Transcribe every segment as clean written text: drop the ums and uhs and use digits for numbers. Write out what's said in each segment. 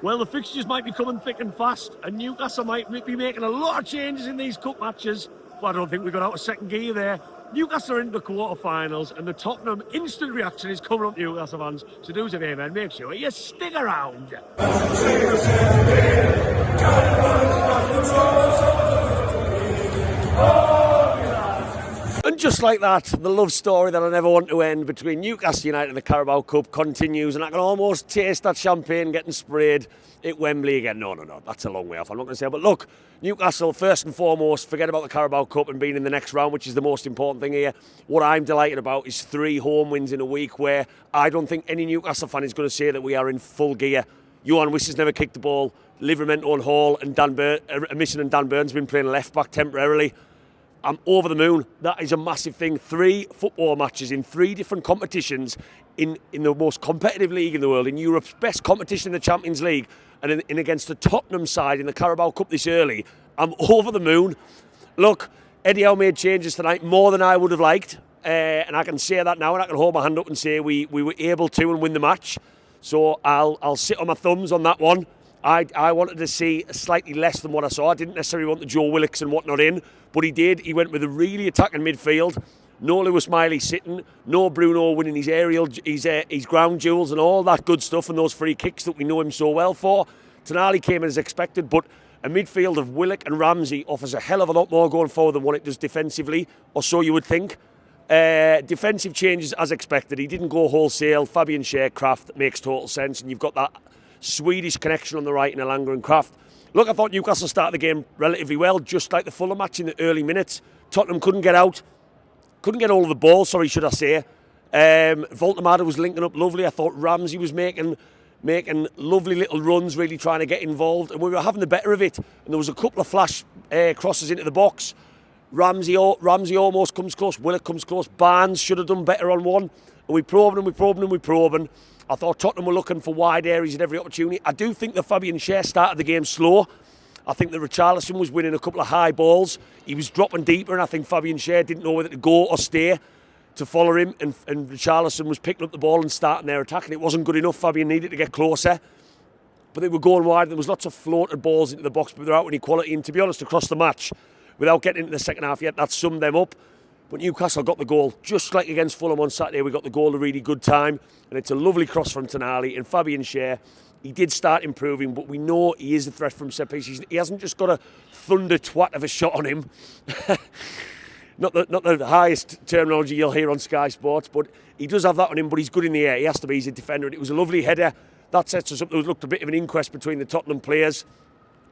Well, the fixtures might be coming thick and fast, and Newcastle might be making a lot of changes in these cup matches, but I don't think we got out of second gear there. Newcastle are into the quarter-finals, and the Tottenham instant reaction is coming up, Newcastle fans. So do us a favour, man, make sure you stick around. And just like that, the love story that I never want to end between Newcastle United and the Carabao Cup continues, and I can almost taste that champagne getting sprayed at Wembley again. No, that's a long way off. I'm not going to say, but look, Newcastle, first and foremost, forget about the Carabao Cup and being in the next round, which is the most important thing here. What I'm delighted about is 3 home wins in a week where I don't think any Newcastle fan is going to say that we are in full gear. Johan Wiss has never kicked the ball. Livramento and Hall and Mission and Dan Burns have been playing left back temporarily. I'm over the moon. That is a massive thing. 3 football matches in 3 different competitions in the most competitive league in the world, in Europe's best competition in the Champions League, and in against the Tottenham side in the Carabao Cup this early. I'm over the moon. Look, Eddie Howe made changes tonight more than I would have liked, and I can say that now, and I can hold my hand up and say we were able to and win the match. So I'll sit on my thumbs on that one. I wanted to see slightly less than what I saw. I didn't necessarily want the Joe Willocks and whatnot in, but he did. He went with a really attacking midfield. No Lewis Miley sitting, no Bruno winning his aerial, his ground duels and all that good stuff and those free kicks that we know him so well for. Tonali came in as expected, but a midfield of Willock and Ramsey offers a hell of a lot more going forward than what it does defensively, or so you would think. Defensive changes as expected. He didn't go wholesale. Fabian Schar, Kraft makes total sense, and you've got that Swedish connection on the right in Elanga and Kraft. Look, I thought Newcastle started the game relatively well, just like the Fulham match in the early minutes. Tottenham couldn't get out. Couldn't get all of the ball, should I say. Woltemade was linking up lovely. I thought Ramsey was making lovely little runs, really trying to get involved. And we were having the better of it. And there was a couple of flash crosses into the box. Ramsey almost comes close. Willock comes close. Barnes should have done better on one. And we probed and I thought Tottenham were looking for wide areas at every opportunity. I do think that Fabian Schar started the game slow. I think that Richarlison was winning a couple of high balls. He was dropping deeper, and I think Fabian Schar didn't know whether to go or stay to follow him. And Richarlison was picking up the ball and starting their attack, and it wasn't good enough. Fabian needed to get closer. But they were going wide. There was lots of floated balls into the box, but without any quality. And to be honest, across the match, without getting into the second half yet, that summed them up. But Newcastle got the goal, just like against Fulham on Saturday. We got the goal at a really good time, and it's a lovely cross from Tonali. And Fabian Schar, he did start improving, but we know he is a threat from set pieces. He hasn't just got a thunder twat of a shot on him. Not the highest terminology you'll hear on Sky Sports, but he does have that on him, but he's good in the air. He has to be. He's a defender, and it was a lovely header. That sets us up. There looked a bit of an inquest between the Tottenham players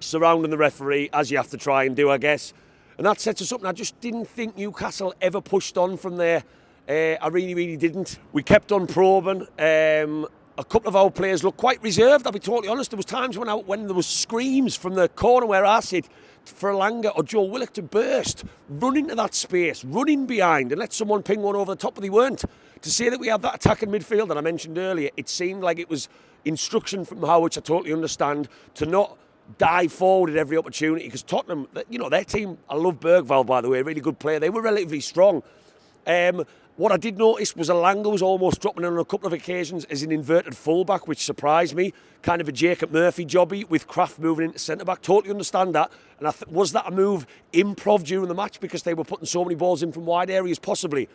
surrounding the referee, as you have to try and do, I guess. And that sets us up, and I just didn't think Newcastle ever pushed on from there. I really didn't. We kept on probing. A couple of our players looked quite reserved, I'll be totally honest. There was times when there was screams from the corner where I sit for Elanga or Joe Willock to burst, run into that space, run in behind and let someone ping one over the top, but they weren't. To say that we had that attacking midfield that I mentioned earlier, it seemed like it was instruction from Howe, which I totally understand, to not dive forward at every opportunity, because Tottenham, their team, I love Bergvall, by the way, a really good player. They were relatively strong. What I did notice was Elanga was almost dropping in on a couple of occasions as an inverted fullback, which surprised me. Kind of a Jacob Murphy jobby with Kraft moving into centre-back. Totally understand that. And was that a move improv during the match because they were putting so many balls in from wide areas? Possibly.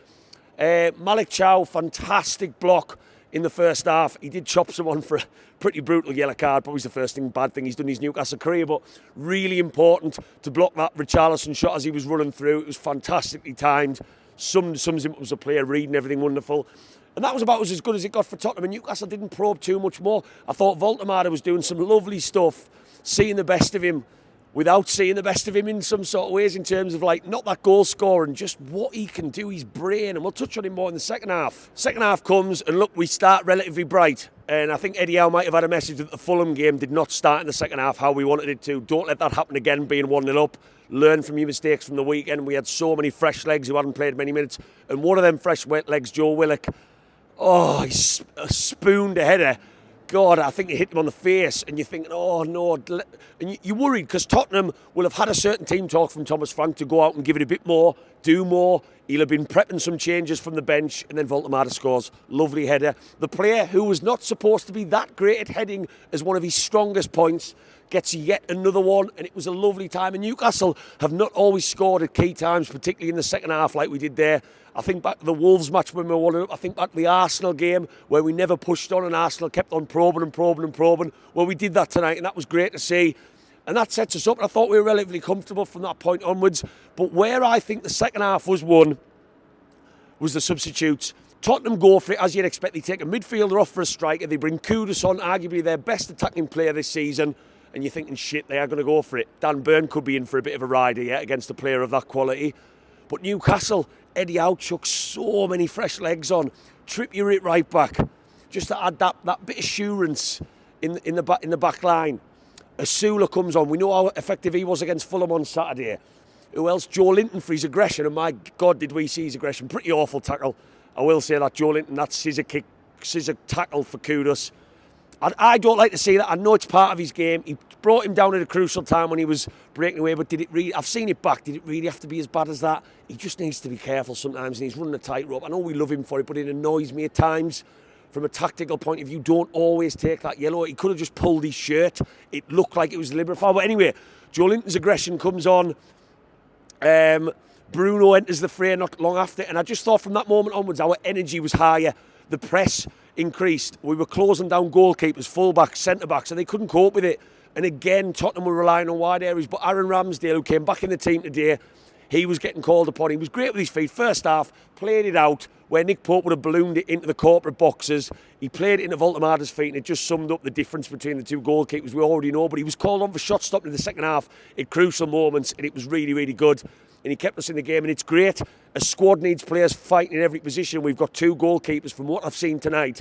Malik Chow, fantastic block in the first half. He did chop someone for a pretty brutal yellow card. Probably the first bad thing he's done in his Newcastle career, but really important to block that Richarlison shot as he was running through. It was fantastically timed. Sums him up as a player, reading everything wonderful. And that was about as good as it got for Tottenham. And Newcastle didn't probe too much more. I thought Woltemade was doing some lovely stuff, seeing the best of him without seeing the best of him in some sort of ways, in terms of not that goal scorer and just what he can do, his brain. And we'll touch on him more in the second half. Second half comes, and look, we start relatively bright. And I think Eddie Howe might have had a message that the Fulham game did not start in the second half how we wanted it to. Don't let that happen again, being 1-0 up. Learn from your mistakes from the weekend. We had so many fresh legs who hadn't played many minutes. And one of them fresh wet legs, Joe Willock, he spooned a header. God, I think it hit him on the face, and you're thinking, oh no. And you're worried because Tottenham will have had a certain team talk from Thomas Frank to go out and give it a bit more, do more. He'll have been prepping some changes from the bench, and then Woltemade scores. Lovely header. The player who was not supposed to be that great at heading as one of his strongest points gets yet another one, and it was a lovely time. And Newcastle have not always scored at key times, particularly in the second half like we did there. I think back to the Wolves match when we were 1-up. I think back to the Arsenal game where we never pushed on and Arsenal kept on probing and probing and probing. Well, we did that tonight, and that was great to see. And that sets us up. And I thought we were relatively comfortable from that point onwards. But where I think the second half was won was the substitutes. Tottenham go for it, as you'd expect. They take a midfielder off for a striker. They bring Kudus on, arguably their best attacking player this season. And you're thinking, shit, they are going to go for it. Dan Burn could be in for a bit of a ride here against a player of that quality. But Newcastle, Eddie Howe chucks so many fresh legs on. Trippier it right back. Just to add that bit of assurance in the back line. Asula comes on. We know how effective he was against Fulham on Saturday. Who else? Joe Linton for his aggression. And my God, did we see his aggression. Pretty awful tackle. I will say that, Joe Linton, that scissor tackle for Kudus. I don't like to see that. I know it's part of his game. He brought him down at a crucial time when he was breaking away, but did it really, I've seen it back, did it really have to be as bad as that? He just needs to be careful sometimes, and he's running a tightrope. I know we love him for it, but it annoys me at times. From a tactical point of view, don't always take that yellow. He could have just pulled his shirt. It looked like it was a deliberate foul. But anyway, Joe Linton's aggression comes on. Bruno enters the fray not long after, and I just thought from that moment onwards, our energy was higher. The press increased. We were closing down goalkeepers, full-backs, centre-backs, and they couldn't cope with it. And again, Tottenham were relying on wide areas. But Aaron Ramsdale, who came back in the team today, he was getting called upon. He was great with his feet. First half, played it out where Nick Pope would have ballooned it into the corporate boxes. He played it into Woltemade's feet, and it just summed up the difference between the two goalkeepers we already know. But he was called on for shot stopping in the second half at crucial moments, and it was really, really good. And he kept us in the game, and it's great. A squad needs players fighting in every position. We've got two goalkeepers, from what I've seen tonight,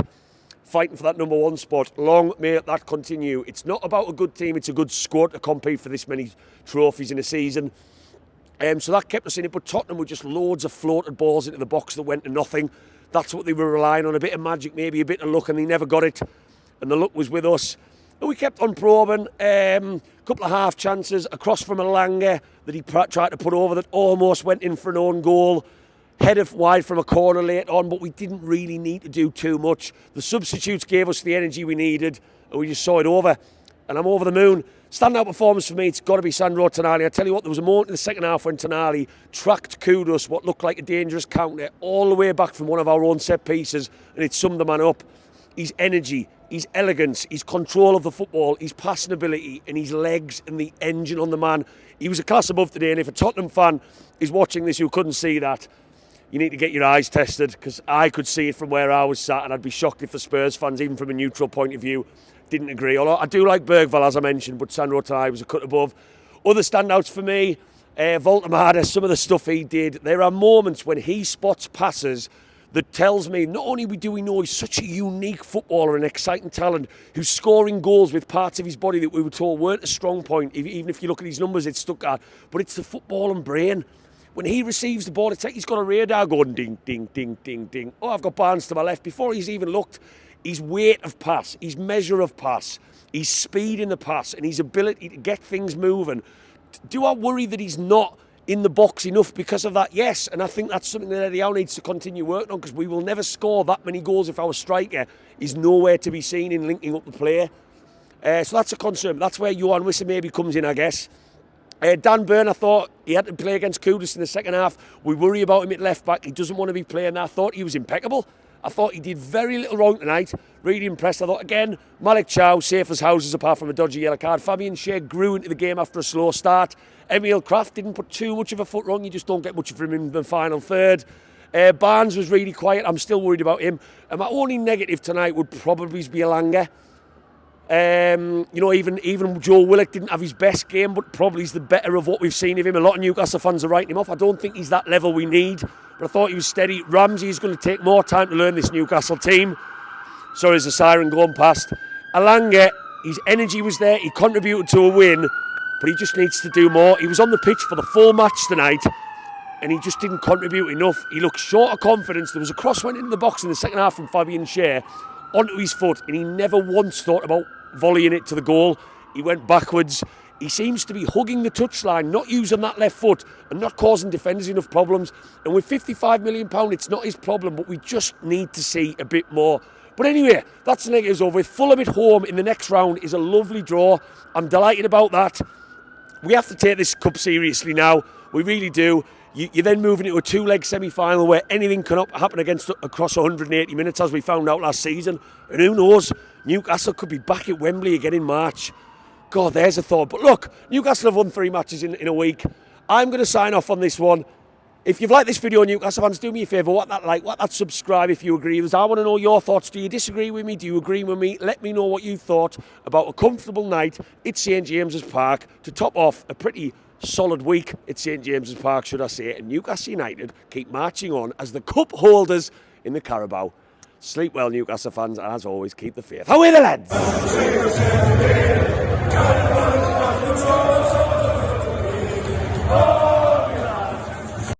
fighting for that number one spot. Long may that continue. It's not about a good team, it's a good squad to compete for this many trophies in a season. So that kept us in it, but Tottenham were just loads of floated balls into the box that went to nothing. That's what they were relying on, a bit of magic, maybe a bit of luck, and they never got it. And the luck was with us. And we kept on probing. Couple of half chances, across from Alanga that he tried to put over that almost went in for an own goal. Header wide from a corner late on, but we didn't really need to do too much. The substitutes gave us the energy we needed, and we just saw it over. And I'm over the moon. Standout performance for me, it's got to be Sandro Tonali. I tell you what, there was a moment in the second half when Tonali tracked Kudus, what looked like a dangerous counter, all the way back from one of our own set pieces, and it summed the man up. His energy, his elegance, his control of the football, his passing ability, and his legs and the engine on the man. He was a class above today, and if a Tottenham fan is watching this who couldn't see that, you need to get your eyes tested, because I could see it from where I was sat, and I'd be shocked if the Spurs fans, even from a neutral point of view, didn't agree. Although I do like Bergvall, as I mentioned, but Sandro Tonali was a cut above. Other standouts for me, Woltemade, some of the stuff he did. There are moments when he spots passes that tells me not only do we know he's such a unique footballer and exciting talent who's scoring goals with parts of his body that we were told weren't a strong point, even if you look at his numbers, it's stuck at, but it's the football and brain. When he receives the ball, it's like he's got a radar going ding, ding, ding, ding, ding. Oh, I've got Barnes to my left. Before he's even looked, his weight of pass, his measure of pass, his speed in the pass, and his ability to get things moving. Do I worry that he's not in the box enough because of that? Yes, and I think that's something that Eddie Howe needs to continue working on, because we will never score that many goals if our striker is nowhere to be seen in linking up the play. So that's a concern. That's where Johan Wissa maybe comes in, I guess. Dan Burn, I thought he had to play against Kudus in the second half. We worry about him at left back. He doesn't want to be playing that. I thought he was impeccable. I thought he did very little wrong tonight. Really impressed. I thought, again, Malik Chow, safe as houses apart from a dodgy yellow card. Fabian Schar grew into the game after a slow start. Emil Kraft didn't put too much of a foot wrong. You just don't get much from him in the final third. Barnes was really quiet. I'm still worried about him. And my only negative tonight would probably be Alanga. Even Joe Willock didn't have his best game, but probably he's the better of what we've seen of him. A lot of Newcastle fans are writing him off. I don't think he's that level we need, but I thought he was steady. Ramsey's going to take more time to learn this Newcastle team. Sorry, there's a siren going past. Alanga, his energy was there. He contributed to a win, but he just needs to do more. He was on the pitch for the full match tonight, and he just didn't contribute enough. He looked short of confidence. There was a cross went into the box in the second half from Fabian Schar onto his foot, and he never once thought about volleying it to the goal. He went backwards. he seems to be hugging the touchline, not using that left foot and not causing defenders enough problems. And with £55 million, it's not his problem, but we just need to see a bit more. But anyway, that's the negatives over with. Fulham at home in the next round is a lovely draw. I'm delighted about that. We have to take this cup seriously now. We really do. You're then moving into a two-leg semi-final where anything can happen across 180 minutes, as we found out last season. And who knows, Newcastle could be back at Wembley again in March. God, there's a thought. But look, Newcastle have won 3 matches in a week. I'm going to sign off on this one. If you've liked this video, Newcastle fans, do me a favour, what that subscribe if you agree with us. I want to know your thoughts. Do you disagree with me? Do you agree with me? Let me know what you thought about a comfortable night at St James's Park to top off a pretty solid week at St James's Park, should I say. And Newcastle United keep marching on as the cup holders in the Carabao. Sleep well, Newcastle fans, and as always, keep the faith. Away the lads!